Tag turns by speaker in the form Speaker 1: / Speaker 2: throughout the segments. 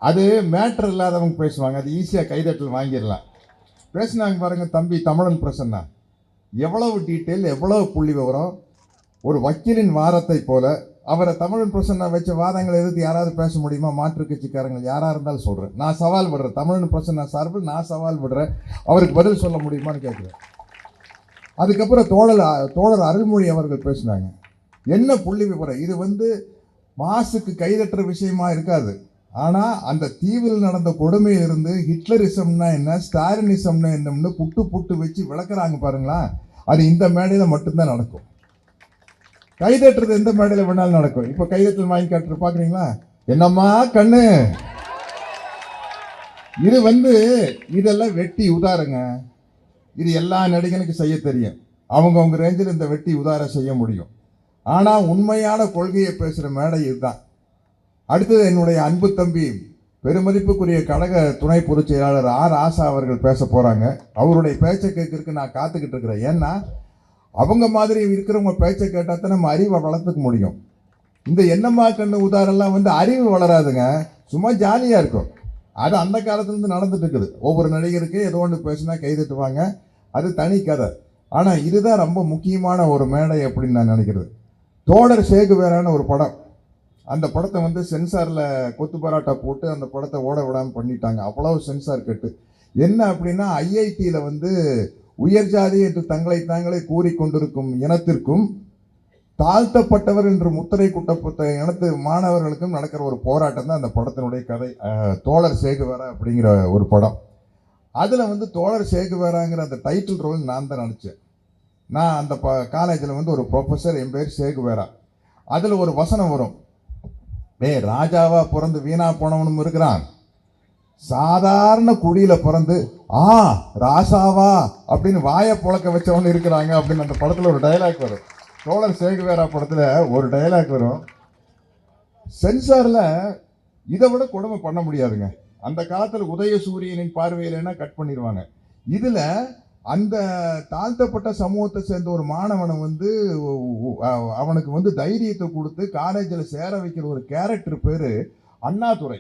Speaker 1: அது மேட்டர் இல்லாதவங்க பேசுவாங்க, அது ஈஸியாக கைதட்டல் வாங்கிடலாம். பேசினாங்க பாருங்க தம்பி தமிழன் பிரசன்னா, எவ்வளவு டீட்டெயில், எவ்வளவு புள்ளி விவரம். ஒரு வக்கீலின் வாரத்தை போல அவரை தமிழன் பிரசன்னா வச்ச வாதங்களை எதிர்த்து யாராவது பேச முடியுமா? மாற்று கட்சிக்காரங்க யாராக இருந்தாலும் சொல்கிறேன், நான் சவால் விடுறேன். தமிழன் பிரசன்னா சார்பில் நான் சவால் விடுறேன், அவருக்கு பதில் சொல்ல முடியுமான்னு கேட்குறேன். அதுக்கப்புறம் தோழர் அருள்மொழி அவர்கள் பேசினாங்க, என்ன புள்ளி விவரம். இது மாசுக்கு கைதட்டுற விஷயமா இருக்காது. ஆனால் அந்த தீவில் நடந்த கொடுமையிலிருந்து ஹிட்லரிசம்னா என்ன, ஸ்டாலினிசம்னா என்னன்னு புட்டு புட்டு வச்சு விளக்குறாங்க பாருங்களா. அது இந்த மேடையில் மட்டும்தான் நடக்கும். கைதட்டுறது எந்த மேடையில் வேணாலும் நடக்கும். இப்போ கைதட்டல் வாங்கி காட்டுற பார்க்குறீங்களா, என்னம்மா கண்ணு. இது இதெல்லாம் வெட்டி உதாருங்க. இது எல்லா நடிகனுக்கும் செய்ய தெரியும். அவங்க ரேஞ்சில் இந்த வெட்டி உதார செய்ய முடியும். ஆனால் உண்மையான கொள்கையை பேசுகிற மேடை இதுதான். அடுத்தது என்னுடைய அன்பு தம்பி பெருமதிப்புக்குரிய கழக துணை பொதுச் செயலாளர் ஆர் ஆசா அவர்கள் பேச போகிறாங்க. அவருடைய பேச்சை கேட்கறதுக்கு நான் காத்துக்கிட்டு இருக்கிறேன். ஏன்னா அவங்க மாதிரி இருக்கிறவங்க பேச்சை கேட்டால் தான் நம்ம அறிவை வளர்த்துக்க முடியும். இந்த என்னம்மா கண்ணு உதாரெல்லாம் அறிவு வளராதுங்க, சும்மா ஜாலியாக இருக்கும். அது அந்த காலத்துலேருந்து நடந்துட்டு இருக்குது. ஒவ்வொரு நடிகருக்கு ஏதோ ஒன்று பேசினா கைதட்டுவாங்க, அது தனி கதை. ஆனால் இதுதான் ரொம்ப முக்கியமான ஒரு மேடை அப்படின்னு நான் நினைக்கிறது. தோழர் சேகுவேரான ஒரு படம், அந்த படத்தை சென்சாரில் கொத்து பராட்டா போட்டு அந்த படத்தை ஓட விடாமல் பண்ணிட்டாங்க. அவ்வளவு சென்சார் கட்டு. என்ன அப்படின்னா, ஐஐடியில் உயர் ஜாதி என்று தங்களை தாங்களே கூறிக்கொண்டிருக்கும் இனத்திற்கும் தாழ்த்தப்பட்டவர் என்று முத்திரை குட்டப்பட்ட இனத்து மாணவர்களுக்கும் நடக்கிற ஒரு போராட்டம் தான் அந்த படத்தினுடைய கதை. தோழர் சேகுவேரா அப்படிங்கிற ஒரு படம். அதில் தோழர் சேகுவேராங்கிற அந்த டைட்டில் ரோல் நான் தான் நினச்சேன். நான் அந்த காலேஜில் ஒரு ப்ரொஃபஸர், என் பேர் சேகுவேரா. அதில் ஒரு வசனம் வரும், ராஜாவா பிறந்து வீணா போனவனும் இருக்கிறான், சாதாரண குடியில பிறந்து ராசாவா அப்படின்னு வாயை புழக்க வச்சவனு இருக்கிறாங்க அப்படின்னு அந்த படத்துல ஒரு டைலாக் வரும். தோழர் சேகுவேரா படத்துல ஒரு டைலாக் வரும். சென்சார்ல இதை விட கொடுமை பண்ண முடியாதுங்க. அந்த காலத்துல உதயசூரியனின் பார்வையிலன்னா கட் பண்ணிடுவாங்க. இதுல அந்த தாழ்த்தப்பட்ட சமூகத்தை சேர்ந்த ஒரு மாணவனை அவனுக்கு தைரியத்தை கொடுத்து காலேஜில் சேர வைக்கிற ஒரு கேரக்டர் பேர் அண்ணாதுரை.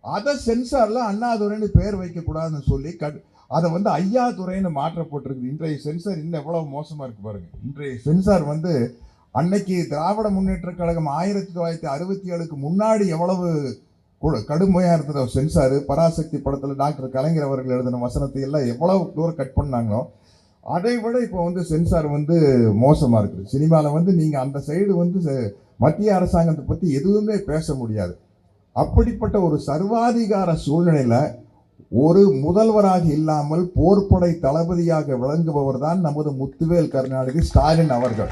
Speaker 1: அதை சென்சாரில் அண்ணாதுரைன்னு பேர் வைக்கக்கூடாதுன்னு சொல்லி அதை ஐயாதுரைன்னு மாற்றப்பட்டிருக்குது. இன்றைய சென்சார் இன்னும் எவ்வளவு மோசமாக இருக்கு பாருங்க. இன்றைய சென்சார் அன்னைக்கு திராவிட முன்னேற்ற கழகம் 1967க்கு முன்னாடி எவ்வளவு கடுமையாக இருந்த சென்சாரு. பராசக்தி படத்தில் டாக்டர் கலைஞர் அவர்கள் எழுதின வசனத்தை எல்லாம் எவ்வளவு தூரம் கட் பண்ணாங்களோ அதை விட இப்போ சென்சார் மோசமாக இருக்குது. சினிமாவில் நீங்கள் அந்த சைடு மத்திய அரசாங்கத்தை பற்றி எதுவுமே பேச முடியாது. அப்படிப்பட்ட ஒரு சர்வாதிகார சூழ்நிலையில் ஒரு முதல்வராக இல்லாமல் போர்ப்படை தளபதியாக விளங்குபவர் தான் நமது முத்துவேல் கருணாநிதி ஸ்டாலின் அவர்கள்.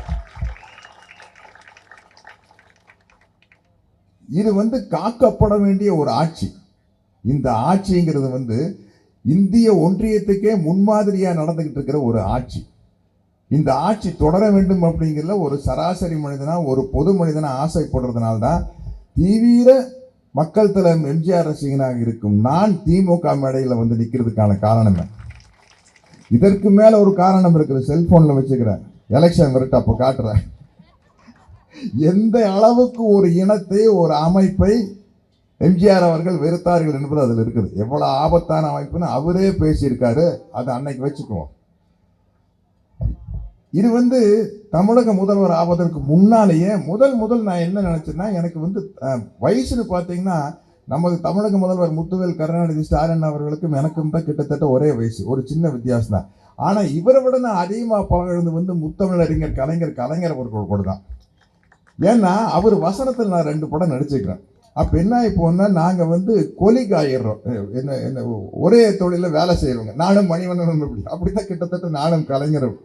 Speaker 1: இது காக்கப்பட வேண்டிய ஒரு ஆட்சி. இந்த ஆட்சிங்கிறது இந்திய ஒன்றியத்துக்கே முன்மாதிரியா நடந்துகிட்டு இருக்கிற ஒரு ஆட்சி. இந்த ஆட்சி தொடர வேண்டும் அப்படிங்கிறதுல ஒரு சராசரி மனிதனா, ஒரு பொது மனிதனா ஆசைப்படுறதுனால்தான் தீவிர மக்கள் தலைவர் எம்ஜிஆர் ரசிகனாக இருக்கும் நான் திமுக மேடையில் நிற்கிறதுக்கான காரணம். இதற்கு மேல ஒரு காரணம் இருக்குது. செல்போன்ல வச்சுக்கிறேன், எலெக்ஷன் வரட்டு அப்போ காட்டுறேன். எந்த அளவுக்கு ஒரு இனத்தை, ஒரு அமைப்பை எம்ஜிஆர் அவர்கள் வெறுத்தார்கள் என்பது அதில் இருக்குது. எவ்வளவு ஆபத்தான அமைப்புன்னு அவரே பேசியிருக்காரு. அதை அன்னைக்கு வச்சுக்குவோம். இது தமிழக முதல்வர் ஆவதற்கு முன்னாலேயே முதல் நான் என்ன நினைச்சேன்னா, எனக்கு வயசுன்னு பார்த்தீங்கன்னா நமது தமிழக முதல்வர் முத்துவேல் கருணாநிதி ஸ்டாலின் அவர்களுக்கும் எனக்கும் தான் கிட்டத்தட்ட ஒரே வயசு, ஒரு சின்ன வித்தியாசம் தான். ஆனால் இவரை விட நான் அதிகமாக பழகுறது முத்தமிழறிஞர் கலைஞர் அவர்கள் கூட தான். ஏன்னா அவர் வசனத்தில் நான் 2 படம் நடிச்சுக்கிறேன். அப்போ என்ன இப்போன்னா, நாங்கள் கொலிக் ஆயிடுறோம். என்ன ஒரே தொழிலில் வேலை செய்கிறவங்க. நானும் மணிவண்ணனும் அப்படித்தான் கிட்டத்தட்ட நானும் கலைஞரும்.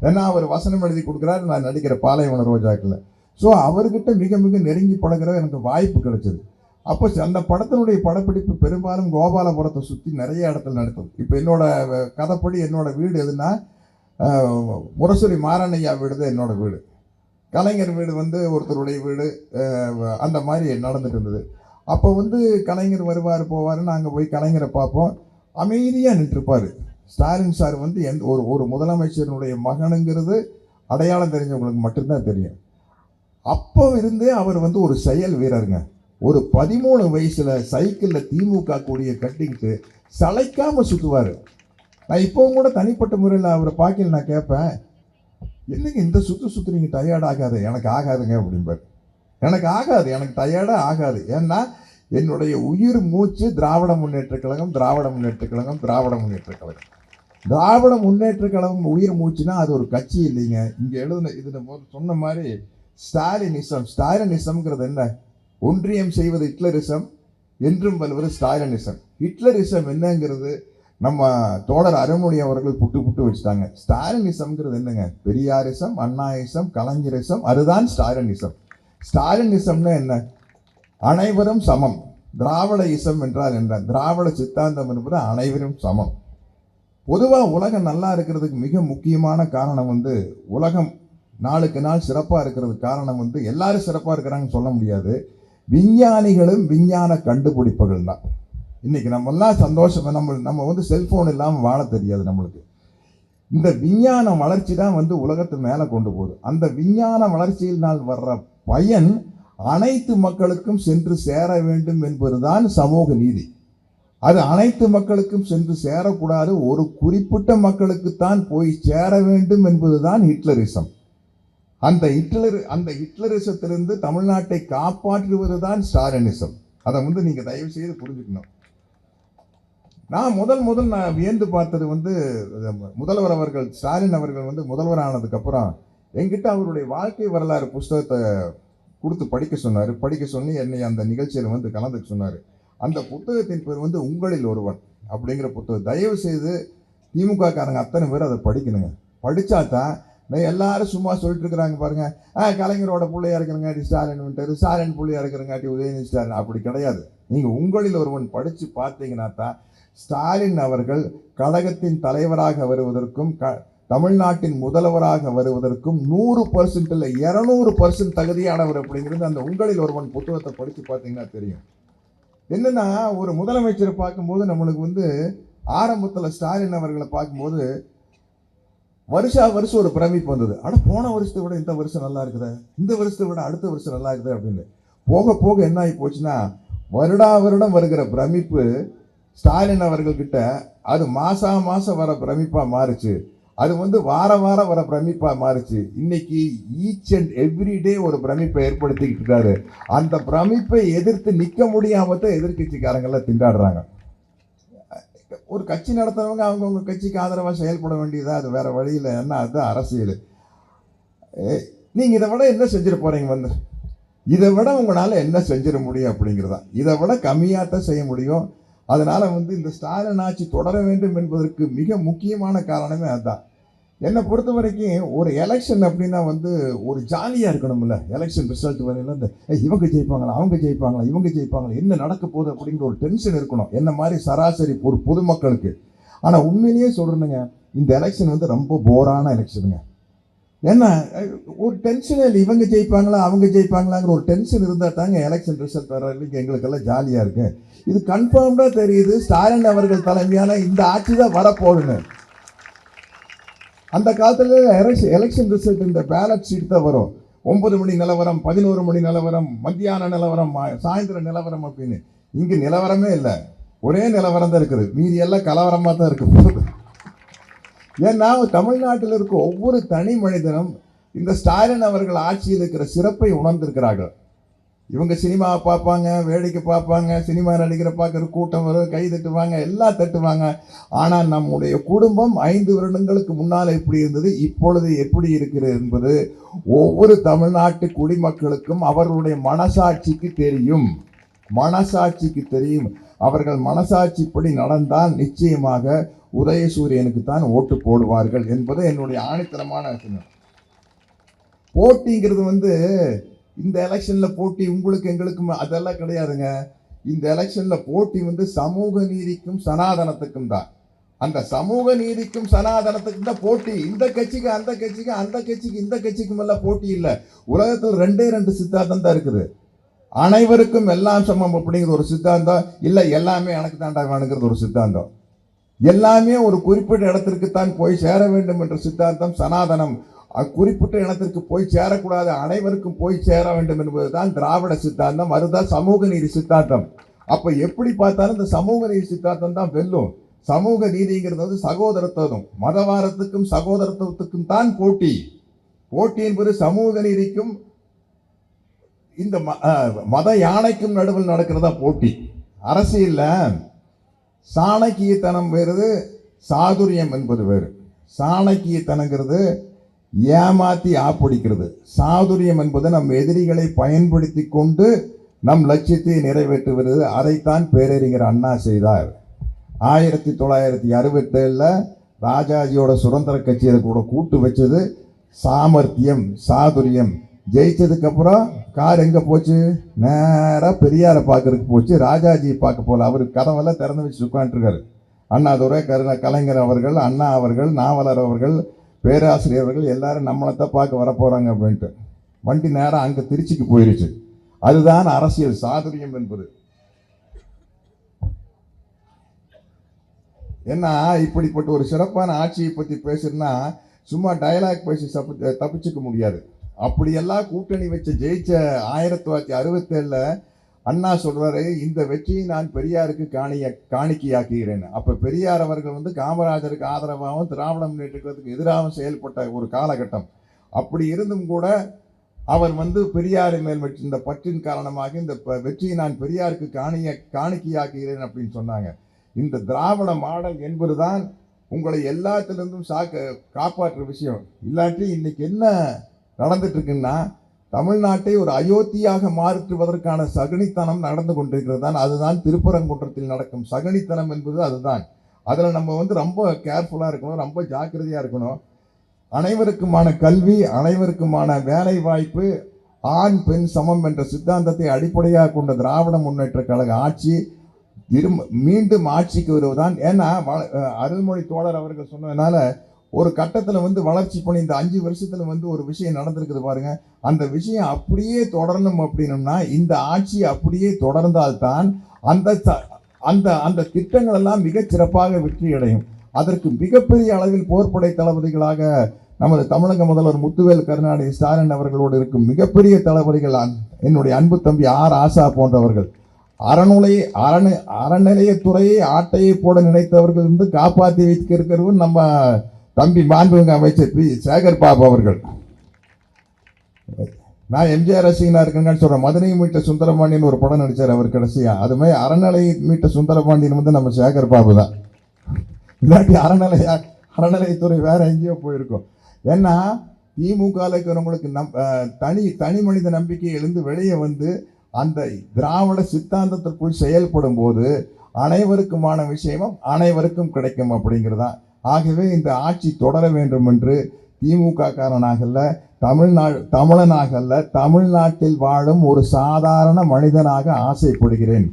Speaker 1: ஏன்னா அவர் வசனம் எழுதி கொடுக்குறாரு, நான் நடிக்கிற பாலைவன ரோஜாக்கில். ஸோ அவர்கிட்ட மிக மிக நெருங்கி பழகிற எனக்கு வாய்ப்பு கிடைச்சது. அப்போ அந்த படத்தினுடைய படப்பிடிப்பு பெரும்பாலும் கோபாலபுரத்தை சுற்றி நிறைய இடத்துல நடத்தும். இப்போ என்னோட கதைப்படி என்னோட வீடு எதுனா முரசொலி மாரண்ணையா வீடு தான் என்னோட வீடு. கலைஞர் வீடு ஒருத்தருடைய வீடு, அந்த மாதிரி நடந்துட்டு இருந்தது. அப்போ கலைஞர் வருவார் போவார், நாங்கள் போய் கலைஞரை பார்ப்போம். அமைதியாக நின்றுருப்பார். ஸ்டாலின் சார் ஒரு முதலமைச்சருடைய மகனுங்கிறது அடையாளம் தெரிஞ்சவங்களுக்கு மட்டும்தான் தெரியும். அப்போ இருந்தே அவர் ஒரு செயல் வீரருங்க. ஒரு 13 வயசுல சைக்கிள்ல திமுக கொடியை கட்டிக்கிட்டு சளைக்காம சுத்துவாரு. நான் இப்பவும் கூட தனிப்பட்ட முறையில் அவரை பார்க்கல, நான் கேட்பேன், என்னங்க இந்த சுத்துறீங்க, டயர்ட் ஆகாது? எனக்கு ஆகாதுங்க அப்படிம்பாரு. எனக்கு ஆகாது, எனக்கு டயர்டா ஆகாது. ஏன்னா என்னுடைய உயிர் மூச்சு திராவிட முன்னேற்ற கழகம், திராவிட முன்னேற்ற கழகம், திராவிட முன்னேற்ற கழகம். திராவிட முன்னேற்ற கழகம் உயிர் மூச்சுனா அது ஒரு கட்சி இல்லைங்க. இங்க எழுதுன இதுல சொன்ன மாதிரி ஸ்டாலினிசம். ஸ்டாலினிசம்ங்கிறது என்ன? ஒன்றியம் செய்வது ஹிட்லரிசம், என்றும் வல்வது ஸ்டாலினிசம். ஹிட்லரிசம் என்னங்கிறது நம்ம தோழர் அருண்மொழி அவர்கள் புட்டு வச்சுட்டாங்க. ஸ்டாலினிசம்ங்கிறது என்னங்க? பெரியாரிசம், அண்ணாயிசம், கலைஞரிசம், அதுதான் ஸ்டாலினிசம். ஸ்டாலினிசம்னா என்ன? அனைவரும் சமம். திராவிட இசம் என்றால் என்ன? திராவிட சித்தாந்தம் என்பது அனைவரும் சமம். பொதுவாக உலகம் நல்லா இருக்கிறதுக்கு மிக முக்கியமான காரணம் உலகம் நாளுக்கு நாள் சிறப்பாக இருக்கிறதுக்கு காரணம் எல்லாரும் சிறப்பாக இருக்கிறாங்கன்னு சொல்ல முடியாது. விஞ்ஞானிகளும் விஞ்ஞான கண்டுபிடிப்புகள் தான். இன்னைக்கு நம்ம எல்லாம் சந்தோஷம். நம்ம செல்போன் இல்லாமல் வாழ தெரியாது நம்மளுக்கு. இந்த விஞ்ஞான வளர்ச்சி தான் உலகத்தை மேலே கொண்டு போகுது. அந்த விஞ்ஞான வளர்ச்சியினால் வர்ற பயன் அனைத்து மக்களுக்கும் சென்று சேர வேண்டும் என்பதுதான் சமூக நீதி. அது அனைத்து மக்களுக்கும் சென்று சேரக்கூடாது, ஒரு குறிப்பிட்ட மக்களுக்குத்தான் போய் சேர வேண்டும் என்பதுதான் ஹிட்லரிசம். அந்த ஹிட்லரிசத்திலிருந்து தமிழ்நாட்டை காப்பாற்றுவதுதான் ஸ்டாலினிசம். அதை நீங்க தயவு செய்து புரிஞ்சுக்கணும். நான் முதல் நான் வியந்து பார்த்தது முதல்வர் அவர்கள், ஸ்டாலின் அவர்கள் முதல்வர் ஆனதுக்கு அப்புறம் என்கிட்ட அவருடைய வாழ்க்கை வரலாறு புஸ்தகத்தை கொடுத்து படிக்க சொல்லி என்னை அந்த நிகழ்ச்சியில் கலந்துக்க சொன்னார். அந்த புத்தகத்தின் பேர் உங்களில் ஒருவன் அப்படிங்கிற புத்தகம். தயவு செய்து திமுக காரங்க அத்தனை பேர் அதை படிக்கணுங்க. படித்தா தான் எல்லாரும் சும்மா சொல்லிட்டு இருக்கிறாங்க பாருங்க, கலைஞரோட பிள்ளையா இருக்கிறங்காட்டி ஸ்டாலின், ஸ்டாலின் பிள்ளையா இருக்கிறங்காட்டி உதயநிதி ஸ்டாலின். அப்படி கிடையாது. நீங்கள் உங்களில் ஒருவன் படித்து பார்த்தீங்கன்னா தான் ஸ்டாலின் அவர்கள் கழகத்தின் தலைவராக வருவதற்கும் தமிழ்நாட்டின் முதல்வராக வருவதற்கும் 100% இல்லை 200% தகுதியானவர் அப்படிங்கிறது அந்த உங்களில் ஒருவன் புத்தகத்தை படித்து பார்த்தீங்கன்னா தெரியும். என்னன்னா, ஒரு முதலமைச்சரை பார்க்கும்போது நம்மளுக்கு ஆரம்பத்தில் ஸ்டாலின் அவர்களை பார்க்கும்போது வருஷம் ஒரு பிரமிப்பு வந்தது. ஆனால் போன வருஷத்தை விட இந்த வருஷம் நல்லா இருக்குது, இந்த வருஷத்தை விட அடுத்த வருஷம் நல்லா இருக்குது அப்படின்னு. போக போக என்ன ஆகி போச்சுன்னா, வருடம் வருகிற பிரமிப்பு ஸ்டாலின் அவர்கள்கிட்ட அது மாசம் வர பிரமிப்பாக மாறுச்சு. அது வாரம் வர பிரமிப்பா மாறுச்சு. இன்னைக்கு ஈச் அண்ட் எவ்ரி டே ஒரு பிரமிப்பை ஏற்படுத்திக்கிட்டு இருக்காரு. அந்த பிரமிப்பை எதிர்த்து நிற்க முடியாம தான் எதிர்கட்சிக்காரங்கெல்லாம் திண்டாடுறாங்க. ஒரு கட்சி நடத்துறவங்க அவங்கவுங்க கட்சிக்கு ஆதரவாக செயல்பட வேண்டியதா, அது வேற வழியில் என்ன, அது அரசியல். நீங்க இதை விட என்ன செஞ்சிட போறீங்க? இதை விட உங்களால என்ன செஞ்சிட முடியும் அப்படிங்கிறதா. இதை விட கம்மியாத்தான் செய்ய முடியும். அதனால இந்த ஸ்டாலின் ஆட்சி தொடர வேண்டும் என்பதற்கு மிக முக்கியமான காரணமே அதுதான். என்னை பொறுத்த வரைக்கும் ஒரு எலெக்ஷன் அப்படின்னா ஒரு ஜாலியாக இருக்கணும்ல. எலெக்ஷன் ரிசல்ட் வரையில இவங்க ஜெயிப்பாங்களா, அவங்க ஜெயிப்பாங்களா, இவங்க ஜெயிப்பாங்களா, என்ன நடக்க போகுது அப்படிங்கிற ஒரு டென்ஷன் இருக்கணும், என்ன மாதிரி சராசரி ஒரு பொதுமக்களுக்கு. ஆனால் உண்மையிலேயே சொல்கிறேனுங்க, இந்த எலெக்ஷன் ரொம்ப போரான எலெக்ஷனுங்க. ஏன்னா ஒரு டென்ஷன் இல்லை, இவங்க ஜெயிப்பாங்களா அவங்க ஜெயிப்பாங்களாங்கிற ஒரு டென்ஷன் இருந்தால் தாங்க எலெக்ஷன் ரிசல்ட் வர வரைக்கும் எங்களுக்கெல்லாம் ஜாலியாக இருக்கு. இது கன்ஃபார்ம்டாக தெரியுது, ஸ்டாலின் அவர்கள் தலைமையான இந்த ஆட்சி தான் வரப்போகுதுன்னு. அந்த காலத்தில் எலெக்ஷன் ரிசல்ட் இந்த பேலட் ஷீட் தான் வரும். 9 மணி நிலவரம், 11 மணி நிலவரம், மத்தியான நிலவரம், சாயந்தர நிலவரம் அப்படின்னு. இங்கே நிலவரமே இல்லை, ஒரே நிலவரம் தான் இருக்குது, மீதி எல்லாம் கலவரமாக தான் இருக்கு. ஏன்னா தமிழ்நாட்டில் இருக்க ஒவ்வொரு தனி மனிதனும் இந்த ஸ்டாலின் அவர்கள் ஆட்சியில் இருக்கிற சிறப்பை உணர்ந்திருக்கிறார்கள். இவங்க சினிமாவை பார்ப்பாங்க, வேடிக்கை பார்ப்பாங்க, சினிமா நடிக்கிற பார்க்குற கூட்டம் வரும், கை தட்டுவாங்க, எல்லாம் தட்டுவாங்க. ஆனால் நம்முடைய குடும்பம் 5 வருடங்களுக்கு முன்னால் எப்படி இருந்தது, இப்பொழுது எப்படி இருக்கிறது என்பது ஒவ்வொரு தமிழ்நாட்டு குடிமக்களுக்கும் அவர்களுடைய மனசாட்சிக்கு தெரியும். அவர்கள் மனசாட்சிப்படி நடந்தால் நிச்சயமாக உதயசூரியனுக்கு தான் ஓட்டு போடுவார்கள் என்பது என்னுடைய ஆணித்தரமான போட்டிங்கிறது இந்த எலெக்ஷன்ல போட்டி உங்களுக்கு எங்களுக்கும் அதெல்லாம் கிடையாதுங்க. இந்த எலெக்ஷன்ல போட்டி சமூக நீதிக்கும் சனாதனத்துக்கும் தான். அந்த சமூக நீதிக்கும் சனாதனத்துக்கும் தான் போட்டி. இந்த கட்சிக்கு அந்த கட்சிக்கு, அந்த கட்சிக்கு இந்த கட்சிக்கும் எல்லாம் போட்டி இல்லை. உலகத்தில் 2 சித்தாந்தம் தான் இருக்குது. அனைவருக்கும் எல்லாம் சமம் அப்படிங்கிற ஒரு சித்தாந்தம் இல்லை, எல்லாமே எனக்கு தாண்டா வேணுங்கிறது ஒரு சித்தாந்தம். எல்லாமே ஒரு குறிப்பிட்ட இடத்திற்கு தான் போய் சேர வேண்டும் என்ற சித்தாந்தம் சனாதனம். குறிப்பிட்ட இனத்திற்கு போய் சேரக்கூடாது, அனைவருக்கும் போய் சேர வேண்டும் என்பதுதான் திராவிட சித்தாந்தம். அதுதான் சமூக நீதி சித்தாந்தம். அப்ப எப்படி பார்த்தாலும் இந்த சமூக நீதி சித்தாந்தம் தான் வெல்லும். சமூக நீதிங்கிறது வந்து சகோதரத்துவம், மதவாரத்துக்கும் சகோதரத்துவத்துக்கும் தான் போட்டி. போட்டி என்பது சமூக நீதிக்கும் இந்த மத யானைக்கும் நடுவில் நடக்கிறதா போட்டி. அரசியல்ல சாணக்கியத்தனம் வேறு, சாதுரியம் என்பது வேறு. சாணக்கியத்தனங்கிறது ஏமாத்தி ஆப்பிடிக்கிறது. சாதுரியம் என்பது நம் எதிரிகளை பயன்படுத்தி கொண்டு நம் லட்சியத்தை நிறைவேற்றுவது. அதைத்தான் பேரறிஞர் அண்ணா செய்தார். 1967 ராஜாஜியோட சுதந்திர கட்சியை கூட கூட்டு வச்சது சாமர்த்தியம், சாதுரியம். ஜெயிச்சதுக்கு அப்புறம் கார் எங்க போச்சு? நேராக பெரியாரை பார்க்கறதுக்கு போச்சு, ராஜாஜியை பார்க்க போல. அவருக்கு கதவெல்லாம் திறந்து வச்சு உட்காந்துருக்காரு. அண்ணாதுரை, கலைஞர் அவர்கள், அண்ணா அவர்கள், நாவலர் அவர்கள், பேராசிரியர்கள் எல்லாரும் நம்மளைத்தான் பார்க்க வரப்போறாங்க அப்படின்ட்டு வண்டி நேரம் அங்கே திருச்சிக்கு போயிருச்சு. அதுதான் அரசியல் சாதுரியம் என்பது. ஏன்னா இப்படிப்பட்ட ஒரு சிறப்பான ஆட்சியை பற்றி பேசுறதுன்னா சும்மா டயலாக் பேசி தப்பிச்சுக்க முடியாது. அப்படியெல்லாம் கூட்டணி வச்சு ஜெயிச்ச 1967 அண்ணா சொல்றாரு, இந்த வெற்றியை நான் பெரியாருக்கு காணிக்கையாக்குகிறேன். அப்ப பெரியார் அவர்கள் வந்து காமராஜருக்கு ஆதரவாகவும் திராவிட முன்னேற்றத்துக்கு எதிராகவும் செயல்பட்ட ஒரு காலகட்டம். அப்படி இருந்தும் கூட அவர் வந்து பெரியார் மேல் இந்த பற்றின் காரணமாக இந்த வெற்றியை நான் பெரியாருக்கு காணிக்கையாக்குகிறேன் அப்படின்னு சொன்னாங்க. இந்த திராவிட மாடல் என்பதுதான் உங்களை எல்லாத்திலிருந்தும் காப்பாற்றுற விஷயம். இல்லாட்டி இன்னைக்கு என்ன நடந்துட்டு இருக்குன்னா, தமிழ்நாட்டை ஒரு அயோத்தியாக மாற்றுவதற்கான சகுனித்தனம் நடந்து கொண்டிருக்கிறது தான். அதுதான் திருப்பரங்குன்றத்தில் நடக்கும் சகுனித்தனம் என்பது அதுதான். அதில் நம்ம வந்து ரொம்ப கேர்ஃபுல்லாக இருக்கணும், ரொம்ப ஜாக்கிரதையாக இருக்கணும். அனைவருக்குமான கல்வி, அனைவருக்குமான வேலை வாய்ப்பு, ஆண் பெண் சமம் என்ற சித்தாந்தத்தை அடிப்படையாக கொண்ட திராவிட முன்னேற்ற கழக ஆட்சி மீண்டும் ஆட்சிக்கு வருவதுதான். ஏன்னா அருள்மொழி தோழர் அவர்கள் சொன்னதுனால ஒரு கட்டத்தில் வந்து வளர்ச்சி பண்ணி இந்த 5 வருஷத்துல வந்து ஒரு விஷயம் நடந்திருக்குது பாருங்க. அந்த விஷயம் அப்படியே தொடரணும் அப்படின்னம்னா, இந்த ஆட்சி அப்படியே தொடர்ந்தால்தான் அந்த அந்த அந்த திட்டங்கள் எல்லாம் மிகச் சிறப்பாக வெற்றி அடையும். அதற்கு மிகப்பெரிய அளவில் போர்ப்படை தளபதிகளாக நமது தமிழக முதல்வர் முத்துவேல் கருணாநிதி ஸ்டாலின் அவர்களோடு இருக்கும் மிகப்பெரிய தளபதிகள் என்னுடைய அன்பு தம்பி ஆசா போன்றவர்கள். அறநிலையத்துறையை ஆட்டையை போட நினைத்தவர்கள் வந்து காப்பாற்றி வைத்திருக்கிறவர் நம்ம தம்பி மாண்புமிகு அமைச்சர் பி சேகர் பாபு அவர்கள். நான் எம்ஜிஆர் ரசிகனா இருக்கேன்னு சொல்றேன். மதுரை மீட்ட சுந்தரபாண்டியன் ஒரு படம் நடிச்சார் அவர் கடைசியா. அது மாதிரி அறநிலை மீட்ட சுந்தரபாண்டியன் வந்து நம்ம சேகர் பாபு தான். இல்லாட்டி அறநிலையத்துறை வேற எங்கேயோ போயிருக்கும். ஏன்னா திமுக இருக்கிறவங்களுக்கு தனி மனித நம்பிக்கை எழுந்து வெளியே வந்து அந்த திராவிட சித்தாந்தத்திற்குள் செயல்படும் போது அனைவருக்குமான விஷயமும் அனைவருக்கும் கிடைக்கும் அப்படிங்கிறதான். ஆகவே இந்த ஆட்சி தொடர வேண்டும் என்று திமுக காரனாகல்ல, தமிழனாகல்ல, தமிழ்நாட்டில் வாழும் ஒரு சாதாரண மனிதனாக ஆசைப்படுகிறேன்.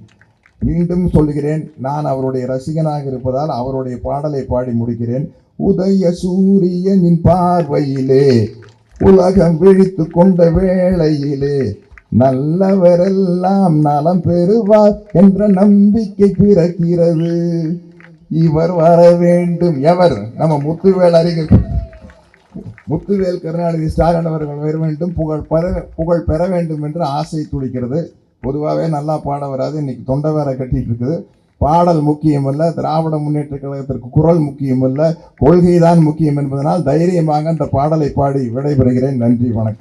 Speaker 1: மீண்டும் சொல்கிறேன், நான் அவருடைய ரசிகனாக இருப்பதால் அவருடைய பாடலை பாடி முடிக்கிறேன். உதய சூரியனின் பார்வையிலே உலகம் விழித்து கொண்ட வேளையிலே நல்லவரெல்லாம் நலம் பெறுவார் என்ற நம்பிக்கை பிறக்கிறது. இவர் வர வேண்டும். எவர்? நம்ம முத்துவேல் கருணாநிதி ஸ்டாலின் அவர்கள் வர வேண்டும், புகழ் பெற வேண்டும் என்று ஆசை துடிக்கிறது. பொதுவாகவே நல்லா பாட வராது, இன்னைக்கு தொண்டை வேற கட்டிட்டு இருக்குது. பாடல் முக்கியமல்ல, திராவிட முன்னேற்ற கழகத்திற்கு குரல் முக்கியமல்ல, கொள்கைதான் முக்கியம் என்பதனால் தைரியமாக அந்த பாடலை பாடி விடைபெறுகிறேன். நன்றி, வணக்கம்.